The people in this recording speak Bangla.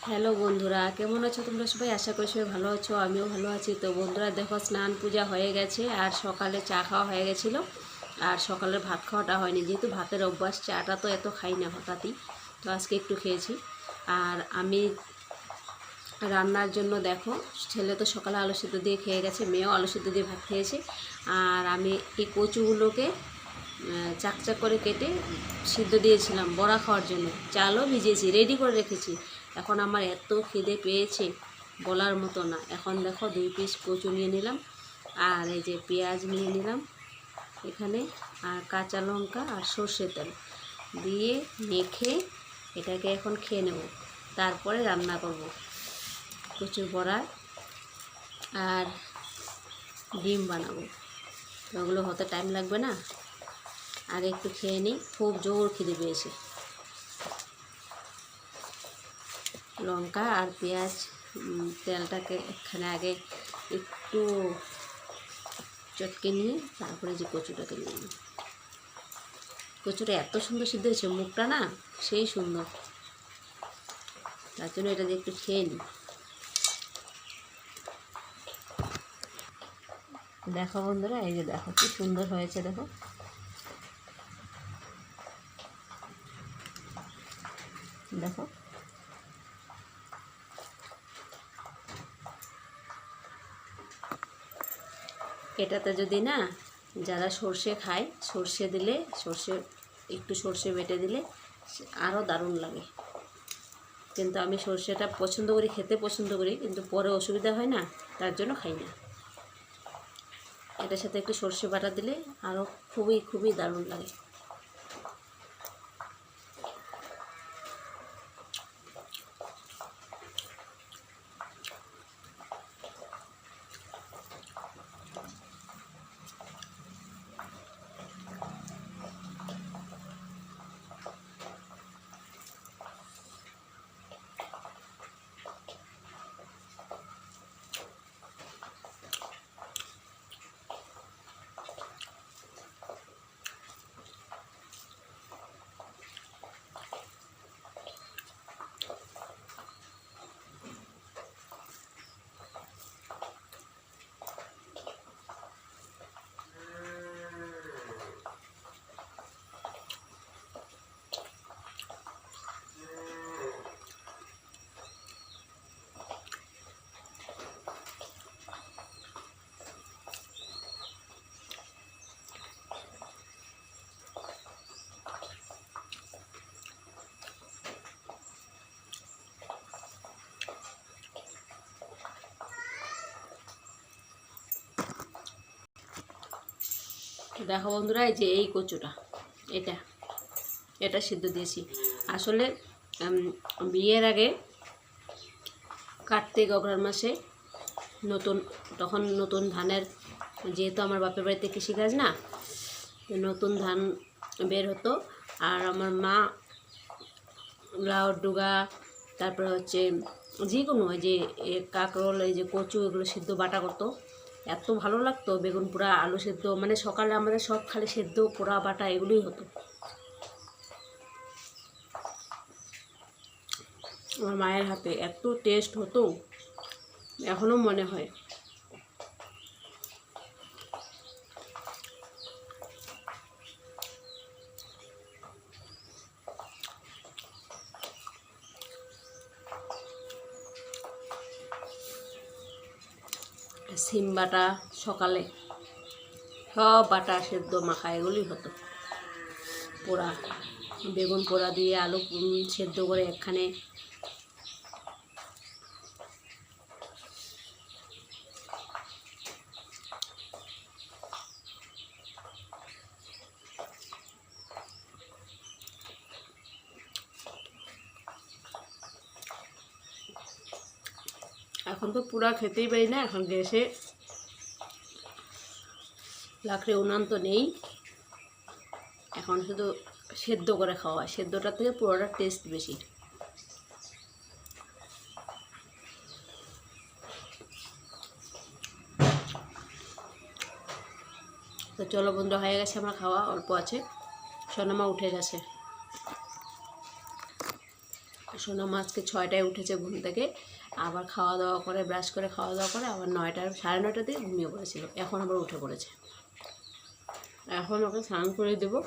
হ্যালো বন্ধুরা, কেমন আছো তোমরা সবাই? আশা করি সবাই ভালো আছো, আমিও ভালো আছি। তো বন্ধুরা দেখো, স্নান পূজা হয়ে গেছে আর সকালে চা খাওয়া হয়ে গেছিলো, আর সকালের ভাত খাওয়াটা হয়নি, যেহেতু ভাতের অভ্যাস। চাটা তো এত খাই না হঠাৎই, তো আজকে একটু খেয়েছি। আর আমি রান্নার জন্য দেখো, ছেলে তো সকালে আলু সিদ্ধ দিয়ে খেয়ে গেছে, মেয়েও আলু সিদ্ধ দিয়ে ভাত খেয়েছে। আর আমি এই কচুগুলোকে চাকচাক করে কেটে সিদ্ধ দিয়েছিলাম বড়া খাওয়ার জন্য, চালও ভিজিয়েছি, রেডি করে রেখেছি। এখন আমার এত খিদে পেয়েছে বলার মতো না। এখন দেখো 2 পিস কচু নিয়ে নিলাম, আর এই যে পেঁয়াজ নিয়ে নিলাম এখানে, আর কাঁচা লঙ্কা আর সর্ষের তেল দিয়ে মেখে এটাকে এখন খেয়ে নেব, তারপরে রান্না করব কচুর বড়া আর ডিম বানাবো। তো ওগুলো হতে টাইম লাগবে না, আগে একটু খেয়ে নিই, খুব জোর খিদে পেয়েছে। লঙ্কা আর পেঁয়াজ তেলটাকে এখানে আগে একটু চটকে নিয়ে তারপরে যে কচুটাকে নিয়ে নিই। কচুটা এত সুন্দর সিদ্ধ হয়েছে, মুখটা না সেই সুন্দর, তার জন্য এটা দিয়ে একটু খেয়ে নিই। দেখো বন্ধুরা, এই যে দেখো কি সুন্দর হয়েছে, দেখো দেখো। এটাতে যদি না যারা সর্ষে খায়, সর্ষে দিলে, একটু সর্ষে বেটে দিলে আরও দারুণ লাগে। কিন্তু আমি সর্ষেটা পছন্দ করি, খেতে পছন্দ করি, কিন্তু পরে অসুবিধা হয় না, তার জন্য খাই না। এটার সাথে একটু সর্ষে বাটা দিলে আরও খুবই খুবই দারুণ লাগে। দেখো বন্ধুরা, এই যে এই কচুটা, এটা এটা সিদ্ধ দিয়েছি। আসলে বিয়ের আগে কার্তিক অগ্রহায়ণ মাসে তখন নতুন ধানের, যেহেতু আমার বাপের বাড়িতে কৃষিকাজ না, নতুন ধান বের হতো, আর আমার মা লাউর ডুগা, তারপরে হচ্ছে যে কোনো ওই যে কাঁকরোল, এই যে কচু, এগুলো সিদ্ধ বাটা করতো, এত ভালো লাগতো। বেগুন পোড়া, আলু সেদ্ধ, মানে সকালে আমাদের সব খালি সেদ্ধ পোড়া বাটা এগুলোই হতো। আমার মায়ের হাতে এত টেস্ট হতো, এখনও মনে হয়। সিম বাটা সকালে, সব বাটা সেদ্ধ মাখা এগুলোই হতো। পোড়া বেগুন পোড়া দিয়ে আলু সেদ্ধ করে এখানে, এখন তো পুরা খেতেই পারি না, এখন গ্যাসে লাকড়ি উনান তো নেই, এখন শুধু সেদ্ধ করে খাওয়া হয়। সেদ্ধটার থেকে পুরোটা টেস্ট বেশি। তো চলো বন্ধু, হয়ে গেছে আমার খাওয়া, অল্প আছে। সোনামা উঠে গেছে, সোনা আজকে 6টায় উঠেছে ঘুম থেকে, আবার খাওয়া দাওয়া করে ব্রাশ করে খাওয়া দাওয়া করে আবার 9টা 9:30 দিকে ঘুমিয়ে পড়েছিল, এখন আবার উঠে পড়েছে। এখন ওকে স্নান করে দেবো।